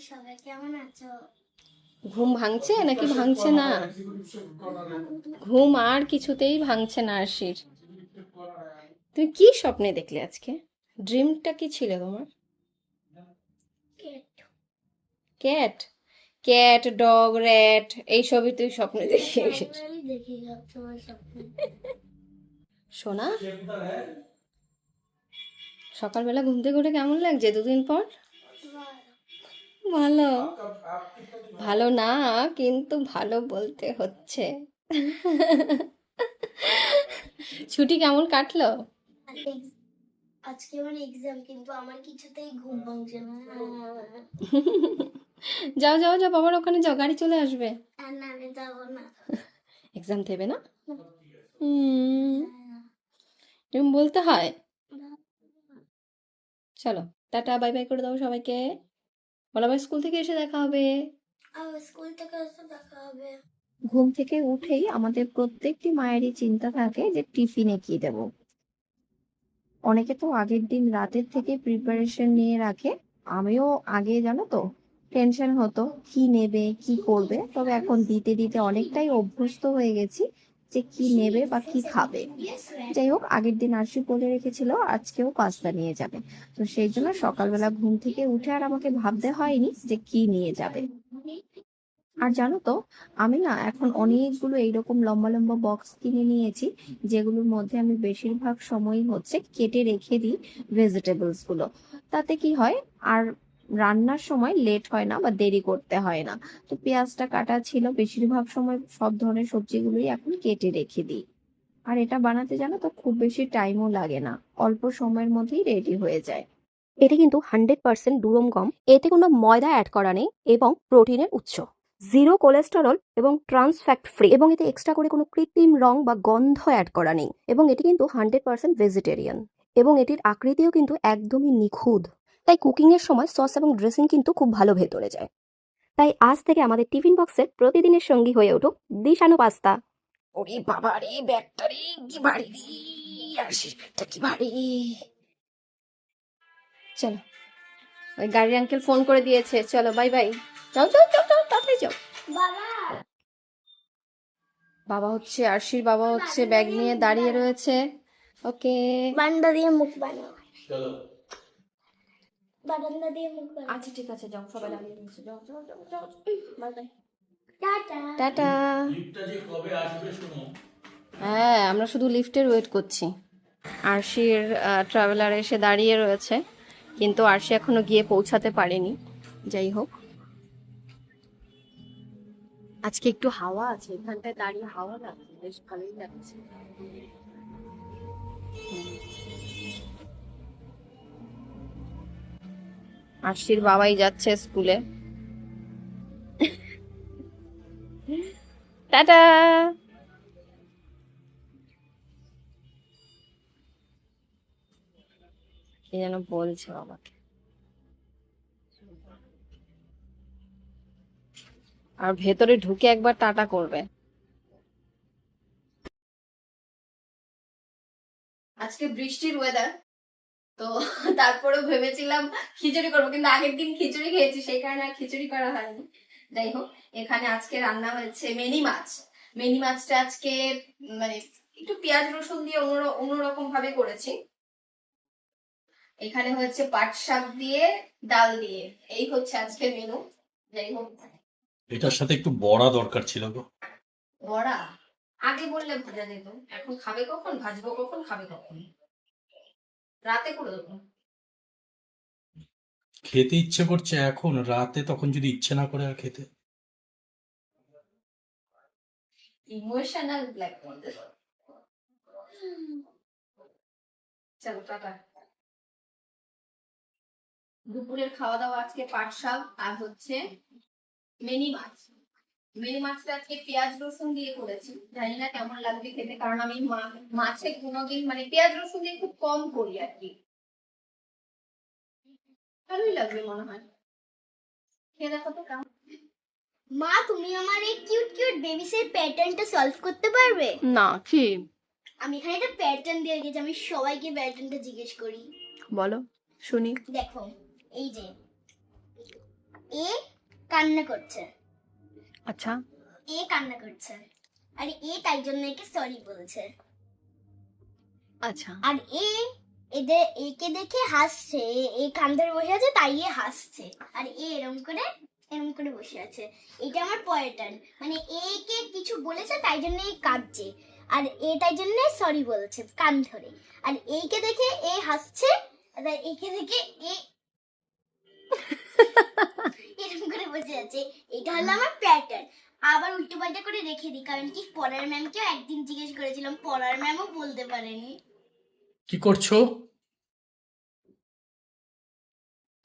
সবাই কেমন আছো? ঘুম ভাঙছে নাকি ভাঙছে না? ঘুম আর কিছুতেই ভাঙছে না আরশির। তুমি কি স্বপ্নে দেখলে আজকে? ড্রিমটা কি ছিল তোমার? কেট ক্যাট? ক্যাট, ডগ, র্যাট এইসবই তুই স্বপ্নে দেখি? আমি দেখি সবসময় স্বপ্ন। সোনা, সকালবেলা ঘুম থেকে উঠে কেমন লাগছে দুদিন পর? ভালো। ভালো না, কিন্তু ভালো বলতে হচ্ছে। ছুটি কেমন কাটলো? আজকে আমার এক্সাম, কিন্তু আমার কিছুতেই ঘুম ভাঙছে না। যাও যাও যাও, বাবার ওখানে যাও, গাড়ি চলে আসবে। আর না, আমি যাবো না। এক্সাম দেবে না? এরকম বলতে হয়? চলো, টাটা বাই বাই করে দাও সবাইকে। বলো আবার স্কুল থেকে এসে দেখা হবে। স্কুল থেকে এসে দেখা হবে। ঘুম থেকে উঠেই আমাদের প্রত্যেকটি মায়েরই চিন্তা থাকে যে টিফিনে কি দেব। অনেকে তো আগের দিন রাতের থেকে প্রিপারেশন নিয়ে রাখে। আমিও আগে জানো তো টেনশন হতো কি নেবে কি করবে, তবে এখন দিতে দিতে অনেকটাই অভ্যস্ত হয়ে গেছি যে কি নেবে বা কি খাবে। যাই হোক, আগের দিন আরশি বলে রেখেছিল আজকেও পাস্তা নিয়ে যাবে, তো সেই জন্য সকালবেলা ঘুম থেকে উঠে আর আমাকে ভাবতে হয়নি যে কি নিয়ে যাবে। আর জানো তো, আমি না এখন অনেকগুলো এইরকম লম্বা লম্বা বক্স কিনে নিয়েছি, যেগুলোর মধ্যে আমি বেশিরভাগ সময়ই হচ্ছে কেটে রেখে দিই ভেজিটেবলস গুলো। তাতে কি হয়, আর রান্নার সময় লেট হয় না বা দেরি করতে হয় না। তো পেঁয়াজটা কাটা ছিল, বেশিরভাগ সময় সব ধরনের সবজিগুলোই এখন কেটে রেখে দিই। আর এটা বানাতে জানো তো খুব বেশি টাইমও লাগে না, অল্প সময়ের মধ্যেই রেডি হয়ে যায়। এটি কিন্তু 100% দুরম গম, এতে কোনো ময়দা অ্যাড করা নেই এবং প্রোটিনের উৎস, জিরো কোলেস্টেরল এবং ট্রান্স ফ্যাট ফ্রি, এবং এতে এক্সট্রা করে কোনো কৃত্রিম রং বা গন্ধ অ্যাড করা নেই, এবং এটি কিন্তু 100% ভেজিটেরিয়ান, এবং এটির আকৃতিও কিন্তু একদমই নিখুঁত। তাই কুকিংয়ের সময় সস এবং ড্রেসিং কিন্তু খুব ভালো ভেতরে যায়। তাই আজ থেকে আমাদের টিফিন বক্সের প্রতিদিনের সঙ্গী হয়ে উঠুক দিশানো পাস্তা। ওরে বাবা রে, ব্যাগটা রে কি ভারী রে, আরশির ব্যাগটা কি ভারী। চলো, ওই গাড়ির আঙ্কেল ফোন করে দিয়েছে, চলো বাই বাই। যাও যাও যাও যাও, তাড়াতাড়ি যাও। বাবা, বাবা হচ্ছে আরশির বাবা হচ্ছে ব্যাগ নিয়ে দাঁড়িয়ে রয়েছে। ওকে, বারান্দা দিয়ে মুখ বানাও। বারান্দা দিয়ে মুখ বানাও। আচ্ছা ঠিক আছে, যাও, সবাই দাঁড়িয়ে রয়েছে, যাও যাও যাও যাও, বাই বাই, টাটা। টাটা। হ্যাঁ, আমরা শুধু লিফটের ওয়েট করছি। আরশির ট্রাভেলার এসে দাঁড়িয়ে রয়েছে, কিন্তু আরশি এখনো গিয়ে পৌঁছাতে পারেনি। যাই হোক, আজকে একটু হাওয়া আছে, এখানটায় দাঁড়িয়ে হাওয়া লাগছে, বেশ ভালোই লাগছে। আরশির বাবাই যাচ্ছে স্কুলে। টাটা। কি যেন বলছে বাবাকে, আর ভেতরে ঢুকে একবার টাটা করবে। আজকে বৃষ্টির ওয়েদার, তো তারপরেও ভেবেছিলাম খিচুড়ি করবো, কিন্তু আগের দিন খিচুড়ি খেয়েছি, সেই কারণে আর খিচুড়ি করা হয়নি। যাই হোক, এখানে আজকে রান্না হয়েছে মেনি মাছ। মেনি মাছটা আজকে মানে একটু পেঁয়াজ রসুন দিয়ে অন্যরকম ভাবে করেছি। এখানে হচ্ছে পাট শাক দিয়ে ডাল দিয়ে, এই হচ্ছে আজকে মেনু। যাই হোক, এটার সাথে একটু বড়া দরকার ছিল গো। বড়া আগে বললে ভাজা যেত, এখন খাবে কখন, ভাজবো কখন, খাবে কখন, রাতে করে দেবো। খেতে ইচ্ছে করছে এখন রাতে, তখন যদি ইচ্ছে না করে আর খেতে। Emotional blackmail. চলো টাটা। দুপুরের খাওয়া দাওয়া আজকে পাট শাক আর হচ্ছে মেনি মাছ। মেনি মাছটা আজকে পেঁয়াজ রসুন দিয়ে করেছি, জানি না কেমন লাগবে খেতে, কারণ আমি মাছে কোনোদিন মানে পেঁয়াজ রসুন দিয়ে খুব কম করি আর কি। ভালোই লাগবে মনে হয়, খেয়ে দেখো তো কেমন। মা, তুমি আমার এই কিউট কিউট বেবিসের প্যাটার্নটা সলভ করতে পারবে? না, কি? আমি এখানে একটা প্যাটার্ন দিয়ে রেখেছি, আমি সবাইকে প্যাটার্নটা জিজ্ঞেস করি। বলো শুনি। দেখো, এই যে এ কান্না করছে, আচ্ছা, এ কান্না করছে, আর এ তাই জন্য একে সরি বলছে। আচ্ছা, আর একে দেখে হাসছে, এ কান ধরে বসে আছে তাই এ হাসছে, আর এ এরম করে বসে আছে। এটা আমার পয়েন্টার, মানে একে কিছু বলেছে তাই জন্য এ কাঁদছে, আর এ তাই জন্য সরি বলছে কান ধরে, আর এইকে দেখে এ হাসছে, আর একে দেখে এ এরকম করে বসে আছে। এটা হলো আমার প্যাটার্ন। আবার উল্টো পাল্টা করে রেখে দিই, কারণ কি পড়ার ম্যামকেও একদিন জিজ্ঞেস করেছিলাম, পড়ার ম্যামও বলতে পারেনি। কি করছো?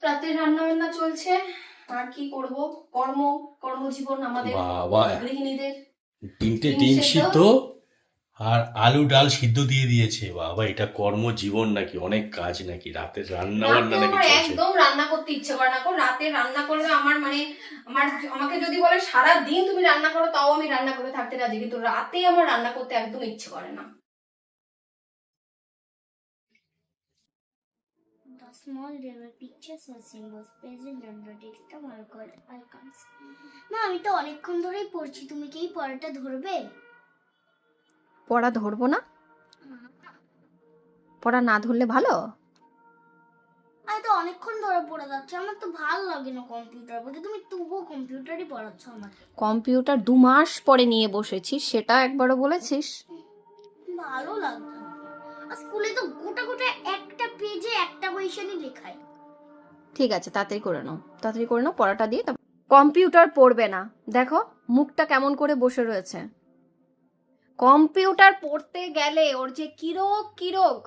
রাতে রান্না বান্না চলছে, আর কি করব, কর্মজীবন আমাদের বাবা, গৃহিণীদের। তিনটে ডিম ডিম সেদ্ধ। সিদ্ধ আর আলু ডাল সিদ্ধ দিয়ে দিয়েছে। বাবা, এটা কর্মজীবন নাকি? অনেক কাজ নাকি? রাতে রান্না বান্না রাতে নাকি আমার চলছে? একদম রান্না করতে ইচ্ছে করে না। রাতে রান্না করবে আমার মানে আমাকে যদি বলে সারা দিন তুমি রান্না করো তাও আমি রান্না করে থাকতে রাজি, কিন্তু রাতে আমার রান্না করতে একদম ইচ্ছে করে না। The small river pictures or symbols present under text are called icons. মা, আমি তো অনেকক্ষণ ধরেই পড়ছি, তুমি কি এই পড়াটা ধরবে? পড়া ধরবো না? পড়া না ধরলে ভালো? আমি তো অনেকক্ষণ ধরে পড়ে যাচ্ছি, আমার তো ভালো লাগে না কম্পিউটার পড়তে, তুমি তবুও কম্পিউটারই পড়াচ্ছ আমাকে। কম্পিউটার 2 মাস পরে নিয়ে বসেছি, সেটা একবারও বলেছিস? ভালো লাগছে না। আর স্কুলে তো গোটা গোটা একটা পেজে একটা কোয়েশ্চেনই লেখায়। ঠিক আছে, তাড়াতাড়ি করে নাও পড়াটা দিয়ে। কম্পিউটার পড়বে না, দেখো মুখটা কেমন করে বসে রয়েছে। কম্পিউটার পড়তে গেলে ওর যে কিরক,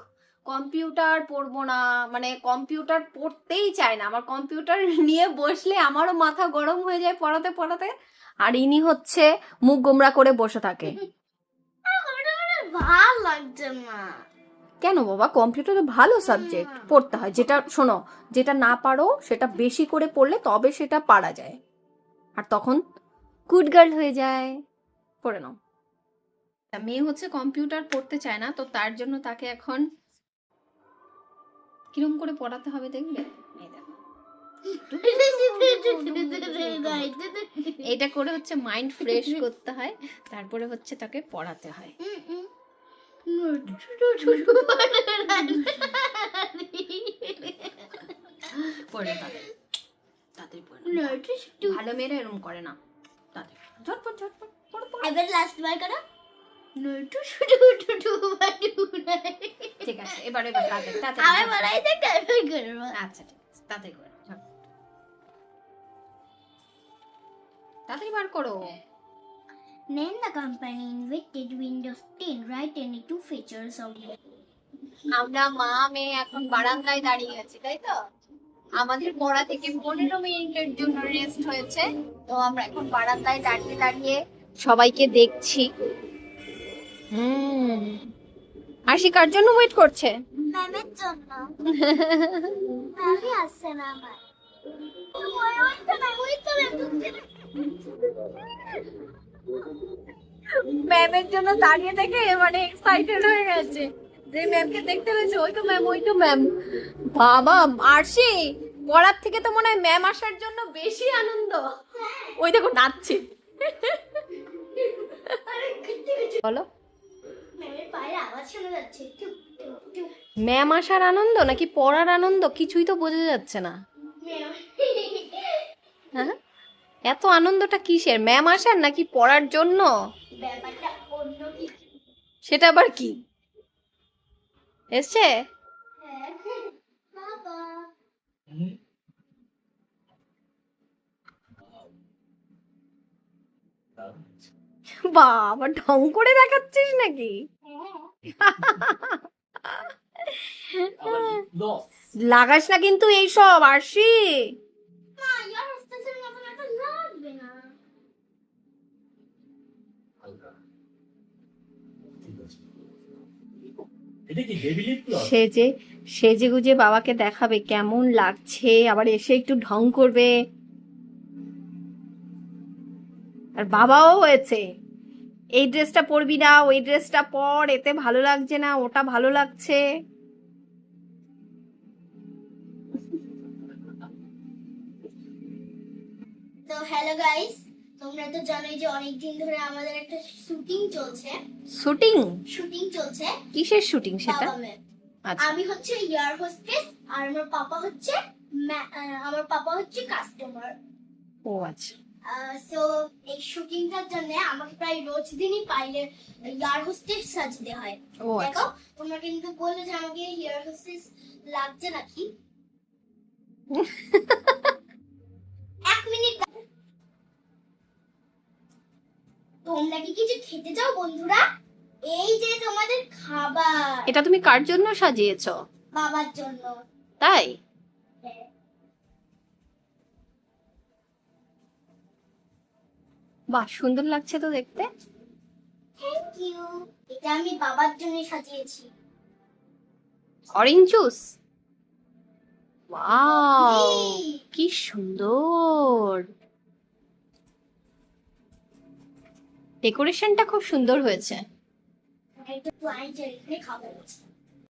কম্পিউটার পড়বো না মানে কম্পিউটার পড়তেই চায় না। আমার কম্পিউটার নিয়ে বসলে আমারও মাথা গরম হয়ে যায় পড়াতে, আর ইনি হচ্ছে মুখ গোমরা করে বসে থাকে। ভাল লাগছে না। কেন বাবা, কম্পিউটার ভালো সাবজেক্ট, পড়তে হয়। যেটা না পারো সেটা বেশি করে পড়লে তবে সেটা পারা যায়, আর তখন গুড গার্ল হয়ে যায়। পড়ে নাও। মেয়ে হচ্ছে কম্পিউটার পড়তে চায় না, তো তার জন্য তাকে এখন কিরম করে পড়াতে হবে দেখবে। এটা করে হচ্ছে মাইন্ড ফ্রেশ করতে হয়, তারপরে হচ্ছে তাকে পড়াতে হয়। পড়ে তাড়াতাড়ি ভালো মেয়েরা এরকম করে না, তাড়াতাড়ি ঝটপট পড়ো। এবার লাস্ট বার করো। ঠিক আছে, এবার তাড়াতাড়ি আমি বলাই তো কারণ করবো। আচ্ছা ঠিক আছে, তাড়াতাড়ি করো, তাড়াতাড়ি বার করো। Name the company invented Windows 10. Write any two features of it. আমরা মা মেয়ে এখন বারান্দায় দাঁড়িয়ে আছি, তাই তো? আমাদের পড়া থেকে 15 মিনিটের জন্য রেস্ট হয়েছে, তো আমরা এখন বারান্দায় দাঁড়িয়ে সবাইকে দেখছি। আশি কার জন্য ওয়েট করছে? ম্যামের জন্য। ম্যামই আসছে না আমার। ম্যামের জন্য দাঁড়িয়ে থেকে মানে এক্সাইটেড হয়ে গেছে যে ম্যামকে দেখতে পেয়েছে। ওই তো ম্যাম। বাবা আরশি, পড়ার থেকে তো মনে হয় ম্যাম আসার জন্য বেশি আনন্দ। ওই দেখো নাচছে। বলো, ম্যামের পায়ের আওয়াজ শোনা যাচ্ছে। ম্যাম আসার আনন্দ নাকি পড়ার আনন্দ কিছুই তো বোঝা যাচ্ছে না। হ্যাঁ, এত আনন্দটা কিসের? ম্যাম আসার নাকি পড়ার জন্য? ব্যাপারটা অন্য কিছু। সেটা আবার কি এসছে? বাবা, বাবা ঢং করে দেখাচ্ছিস নাকি? লাগাস না কিন্তু এইসব আরশি। না, ইয়ার হস্তেসের মতন এটা লাগবে না। সেজে গুজে বাবাকে দেখাবে কেমন লাগছে, আবার এসে একটু ঢং করবে। আর বাবাও হয়েছে, এই ড্রেসটা পরবি না, ওই ড্রেসটা পর, এতে ভালো লাগছে না, ওটা ভালো লাগছে। তো হ্যালো গাইস, তোমরা তো জানোই যে অনেক দিন ধরে আমাদের একটা শুটিং চলছে। শুটিং? শুটিং চলছে কিসের শুটিং সেটা? বাবা মেয়ে। আচ্ছা। আমি হচ্ছে এয়ার হোস্টেস আর আমার পাপা হচ্ছে কাস্টমার। ও আচ্ছা। সো এই শুটিংটার জন্য আমাকে প্রায় রোজ দিনই এয়ার হোস্টেস সাজতে হয়। ও আচ্ছা। দেখো, তোমরা কিন্তু বললে যে আমাকে এয়ার হোস্টেস লাগছে নাকি। 1 মিনিট। তোমরা কি কিছু খেতে চাও বন্ধুরা? এই যে তোমাদের খাবার, এটা তুমি কার জন্য সাজিয়েছো? বাবার জন্য। তাই? বাহ, সুন্দর লাগছে তো দেখতে। Thank you. এটা আমি বাবার জন্য সাজিয়েছি। Orange juice? ওয়াও, এই, কি সুন্দর। ডেকোরেশনটা খুব সুন্দর হয়েছে। একটু আইন এখানে খাবো।